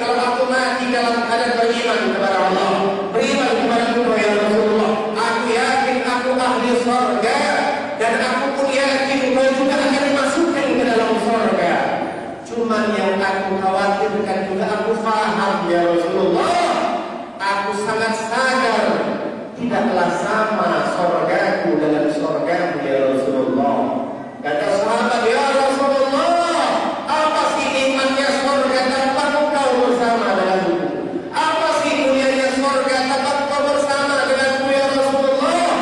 Kalau aku mati dalam keadaan beriman kepada Allah, beriman kepada Allah ya Rasulullah. disampaikan juga aku faham ya Rasulullah. Aku sangat sadar tidaklah sama surgaku dengan surgamu ya Rasulullah. Kata sahabat, ya Rasulullah, apa sih imannya surga tanpa engkau bersama denganku? Apa sih mulianya surga tanpa engkau bersama denganku ya Rasulullah?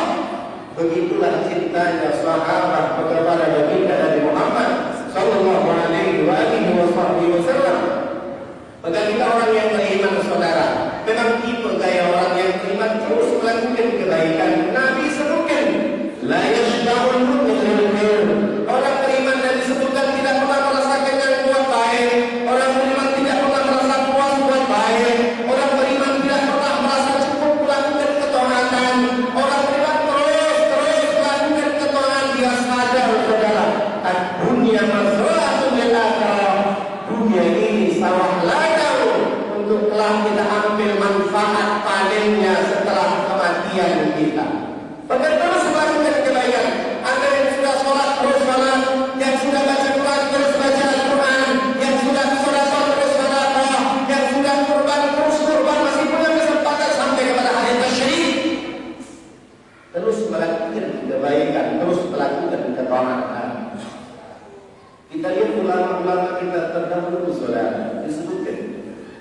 Begitulah cintanya sahabat kepada baginda Nabi Muhammad sallallahu alaihi wasallam. Bagaimana orang yang beriman saudara? Memang tipe gaya orang yang beriman terus melakukan kebaikan. Nabi sebutkan, la yashda'ul mu'min. Orang beriman dan disebutkan tidak pernah merasa kenyang buat baik. Orang beriman tidak pernah merasa puas buat baik. Orang beriman tidak pernah merasa cukup melakukan ketaatan. Orang beriman terus melakukan ketaatan. Dia sadar saudara, dunia mazra'atun lil akhirah. Dunia ini sawah ladang untuk telah kita ambil manfaat panennya setelah kematian kita. Bagaimana melakukan kebaikan? Anda yang sudah sholat terus sholat, yang sudah baca Quran terus baca Al-Quran, yang sudah sedekah terus sedekah, yang sudah kurban terus kurban, masih punya kesempatan sampai kepada hari tasyrik. Terus melakukan kebaikan, terus melakukan ketaatan. Kita lihat ulama-ulama kita terdahulu saudara disebutkan.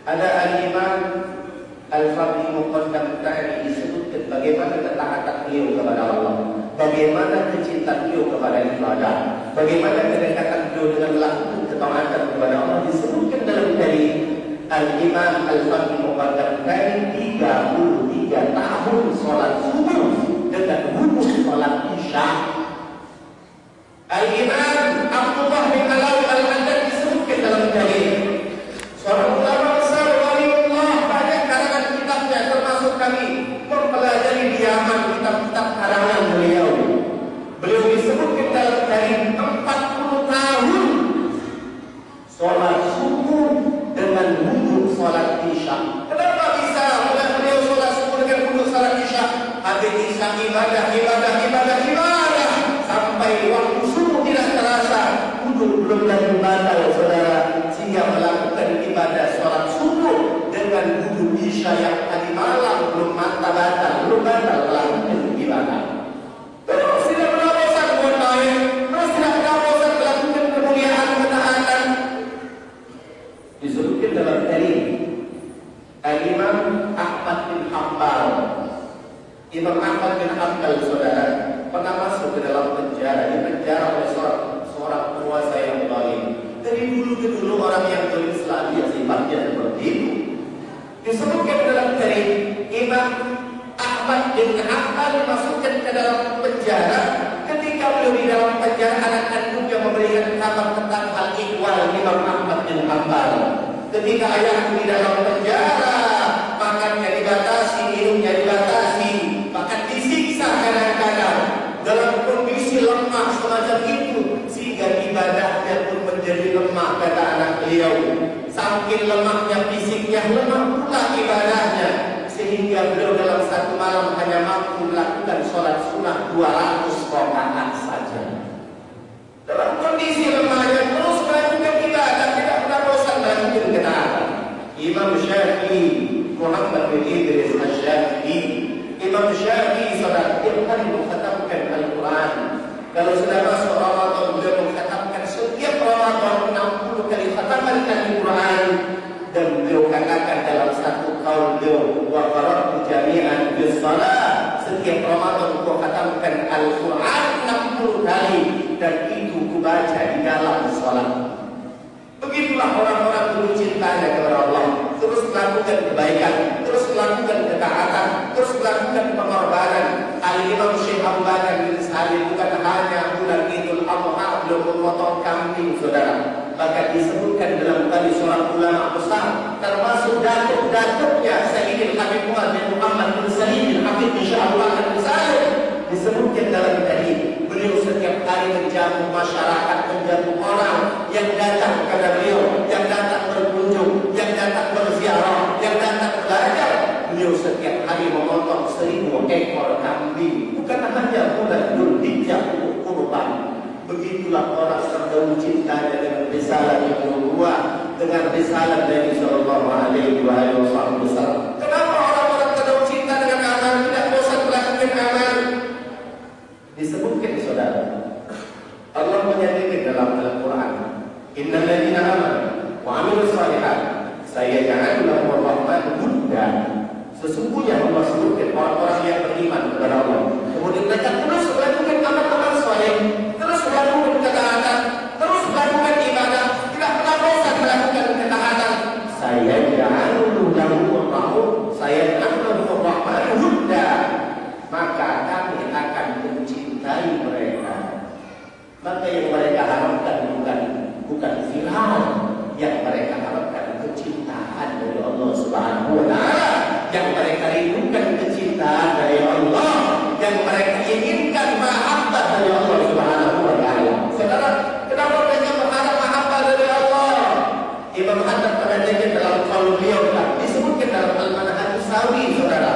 Ada al-Imam Al-Faqih Muqaddam Ta'ali disebutkan bagaimana ketaatan beliau kepada Allah, bagaimana kecintaan beliau kepada ibadah, bagaimana kedekatan beliau dengan melakukan ketaatan kepada Allah. Disebutkan dalam dari Al-Imam Al-Faqih Muqaddam Ta'ali 33 tahun sholat subuh dengan wudhu sholat isya. Al-Imam Abdullah bin Alawi Al-Haddad disebutkan dalam dalil seorang ulama besar waliullah, banyak karangan kitabnya termasuk kami mempelajari di Yaman kitab-kitab karangan beliau. Beliau disebutkan dalam dalil 40 tahun sholat subuh dengan wudhu sholat isya. Kenapa bisa beliau sholat subuh dengan wudhu sholat isya? Habis isya ibadah sampai waktu subuh tidak terasa, wudhu belum lagi batal saudara, sehingga melakukan ibadah sholat subuh dengan wudhu isya yang tadi malam belum batal melakukan ibadah. Terus tidak pernah bosan buat baik, terus tidak pernah bosan melakukan kemuliaan ketaatan. Disebutkan dalam hadis Al-Imam Ahmad bin Hanbal. Imam Ahmad bin Hanbal saudara pernah masuk ke dalam penjara, dipenjara oleh seorang penguasa yang zalim. Dari dulu orang yang zalim selalu sifatnya seperti itu. Disebutkan dalam hadis Imam Ahmad bin Hanbal dimasukkan ke dalam penjara. Ketika beliau di dalam penjara, anak kandungnya memberikan kabar tentang hal ihwal Imam Ahmad bin Hanbal. Ketika ayahku di dalam penjara, makannya dibatasi, minumnya dibatasi, bahkan disiksa kadang-kadang dalam kondisi lemah semacam itu, sehingga ibadahnya pun menjadi lemah, kata anak beliau. Saking lemahnya fisiknya, lemah pula ibadahnya, sehingga beliau dalam satu malam hanya mampu melakukan sholat sunnah 200 rakaat saja. Dalam kondisi lemahnya terus melakukan ibadah, tidak pernah bosan melakukan ketaatan. Imam Syafi'i Muhammad bin Idris Asy-Syafi'i, Imam Syafi'i saudara tiap hari mengkhatamkan Al-Quran. Kalau sudah masuk Ramadan beliau mengkhatamkan setiap Ramadan 60 kali khataman Al-Quran. Dan beliau katakan dalam satu kaul beliau, wa qara'tu jami'an bis shalah, setiap Ramadan aku khatamkan Al-Quran 60 kali dan itu kubaca di dalam salat. Begitulah orang-orang dulu cintanya kepada Allah, terus melakukan kebaikan, terus melakukan ketaatan, terus melakukan pengorbanan. Al-Imam Syekh Abu Bakar bin Salim bukan hanya bulan Idul Adha belum memotong kambing saudara, bahkan disebutkan dalam tadi seorang ulama besar, termasuk datuk-datuknya Sayyidil Habib Muhammad bin Salim bin Habib bin Syekh Abu Bakar bin Salim, disebutkan dalam tadi beliau setiap hari menjamu masyarakat, menjamu orang yang datang kepada beliau, yang datang berkunjung, yang datang berziarah, yang datang belajar. Beliau setiap hari memotong 1000 ekor kambing, bukan hanya bulan Dzulhijjah untuk kurban. Begitulah orang terdahulu cintanya dengan risalah yang nubuwah, dengan risalah Nabi Sallallahu Alaihi Wasallam. Kenapa orang-orang kadang cinta dengan amal, tidak bosan melakukan amal? Disebutkan saudara, Allah menyatakan dalam Al-Quran, Innal ladzina amanu wa 'amilus shalihat sayaj'alu lahumur rahmanu wudda. Sesungguhnya Allah sebutkan orang-orang yang beriman kepada Allah, kemudian mereka terus melakukan amal-amal saleh, terus melakukan ketaatan, terus melakukan ibadah, tidak pernah bosan melakukan ketaatan. Sayaj'alu lahumur rahmanu wudda. Maka kami akan mencintai mereka. Maka yang mereka harapkan bukan viral, yang mereka harapkan kecintaan dari Allah Subhanahu wa Ta'ala, yang mereka rindukan kecintaan dari Allah, yang mereka inginkan mahabbah dari Allah Subhanahu wa Ta'ala. Saudara, kenapa mereka berharap mahabbah dari Allah? Imam Haddad mengatakan dalam qaul beliau, disebutkan dalam Al-Manhaj As-Sawi, saudara,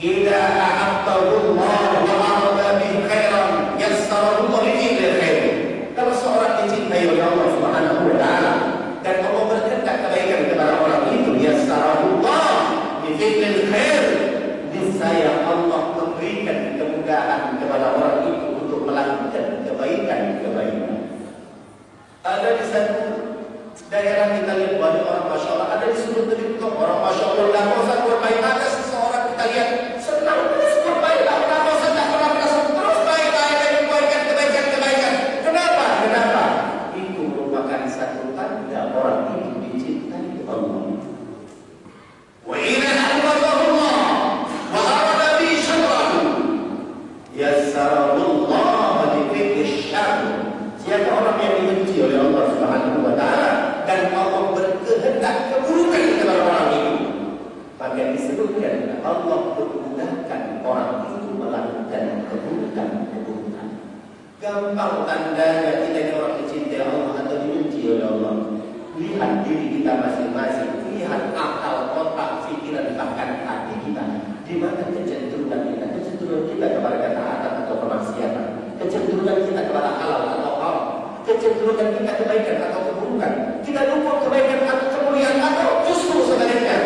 idza ahabbahu Allah wa arada bihi khairan yassarahu li khair. Kalau seorang dicintai oleh Allah Subhanahu wa Ta'ala dan Allah berkehendak kebaikan kepada orang itu, yassarahu Allah li khair, niscaya Allah memberikan kemudahan kepada orang itu untuk melakukan kebaikan. Ada di satu daerah kita lihat banyak orang, masya Allah, ada di seluruh negeri orang, masya Allah, tidak bosan berbaik. Ada seseorang kita lihat senang terus berbaik, tidak bosan, tidak pernah merasa terus baik kebaikan. Kenapa? Itu merupakan satu tanda orang itu dicintai Allah. Wa idza ahabbahu wa arada bi syarrahu yassarahu Allah li fi'li syarr. Siapa orang yang dibenci oleh Allah Subhanahu wa Ta'ala dan Allah berkehendak keburukan kepada orang itu, maka disebutkan Allah memudahkan orang itu melakukan keburukan. Gampang tandanya kita orang dicintai Allah atau dibenci oleh Allah. Lihat diri kita masing-masing, lihat akal, otak, pikiran, bahkan hati kita. Di mana kecenderungan kita kepada ketaatan atau kemaksiatan, kecenderungan kita kepada halal atau haram, kecenderungan kita kebaikan atau keburukan, kita lupa kebaikan atau kemuliaan, atau justru sebaliknya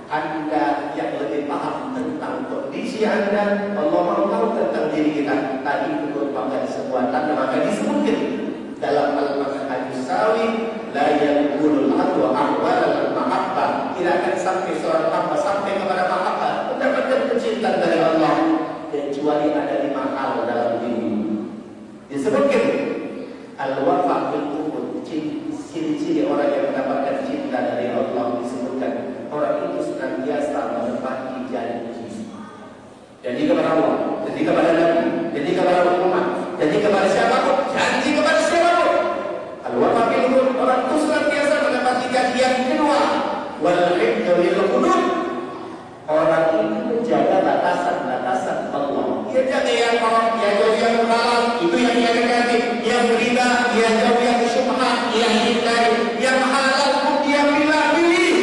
Anda yang lebih paham tentang kondisi Anda, Allah mau tahu tentang diri kita. Tadi itu merupakan sebuah tanda, maka disebutkan dalam Al-Manhaj As-Sawi, la yaqulul abdu ahwal al-mahabbah, tidak akan sampai seorang hamba sampai kepada mahabbah, mendapatkan kecintaan dari Allah, kecuali ada 5 hal dalam diri. Disebutkan al-wafa bil uhud, ciri-ciri orang yang mendapatkan cinta dari Allah. Disebutkan orang itu senantiasa menepati janji. Janji kepada Allah, janji kepada Nabi, janji kepada umat, janji kepada siapapun, janji kepada siapapun. Al-wafa bil uhud, orang itu senantiasa menepati janji. Yang kedua, wal hifdz lil hudud, orang itu menjaga batasan-batasan Allah. Dia jaga yang haram, dia jauh yang halal, itu yang dia dekati. Yang riba, dia jauh yang syubhat, yang hindari. Yang halal pun dia pilih.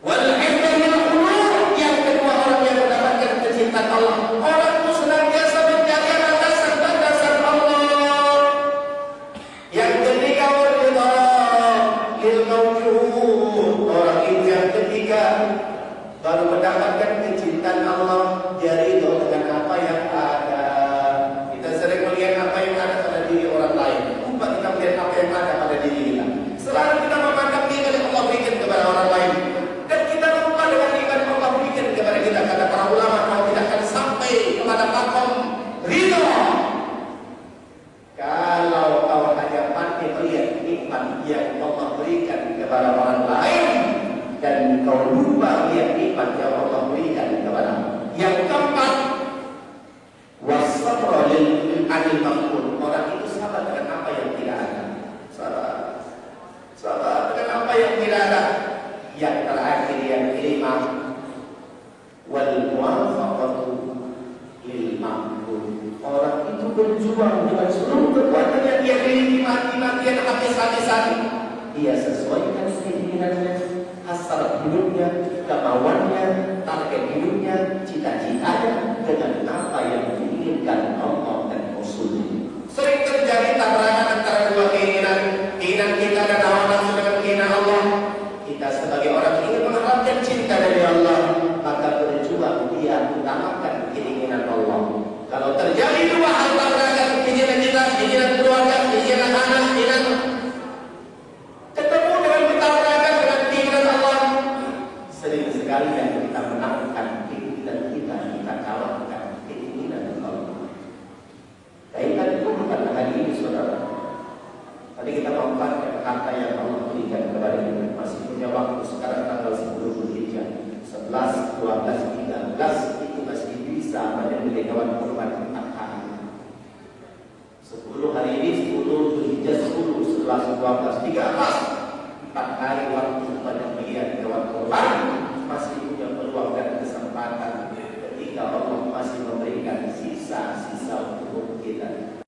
Wal hifdz lil hudud, yang kedua orang yang mendapatkan kecintaan Allah. Orang itu senantiasa menjaga batasan-batasan Allah. Yang ketiga, wal ridha lil mawjud, orang itu yang ketiga baru mendapatkan kecintaan Allah, dia ridho dengan apa yang ada. Kita sering melihat apa yang ada pada diri orang lain, lupa kita melihat apa yang ada pada diri kita. Selalu kita memandang nikmat yang Allah berikan kepada orang lain, dan kita lupa dengan nikmat yang Allah berikan kepada kita. Kata para ulama, kau tidak akan sampai kepada makom ridho kalau kau hanya pandai melihat nikmat yang Allah berikan kepada orang lain dan kau lupa lihat nikmat yang Allah berikan kepada. Yang keempat, wasabra lil anil maqbul, orang itu sabar dengan apa yang tidak ada. Sabar dengan apa yang tidak ada. Yang terakhir, yang kelima, wal muwafaqatu lil maqbul, orang itu berjuang dengan seluruh kekuatan yang dia miliki, mati-matian, habis-habisan. Dia sesuaikan keinginannya, hasrat hidupnya, kemauannya, target hidupnya, cita-citanya dengan apa yang diinginkan Allah dan Rasulnya. Sering terjadi tabrakan antara dua keinginan kita dan hawa hewan kurban.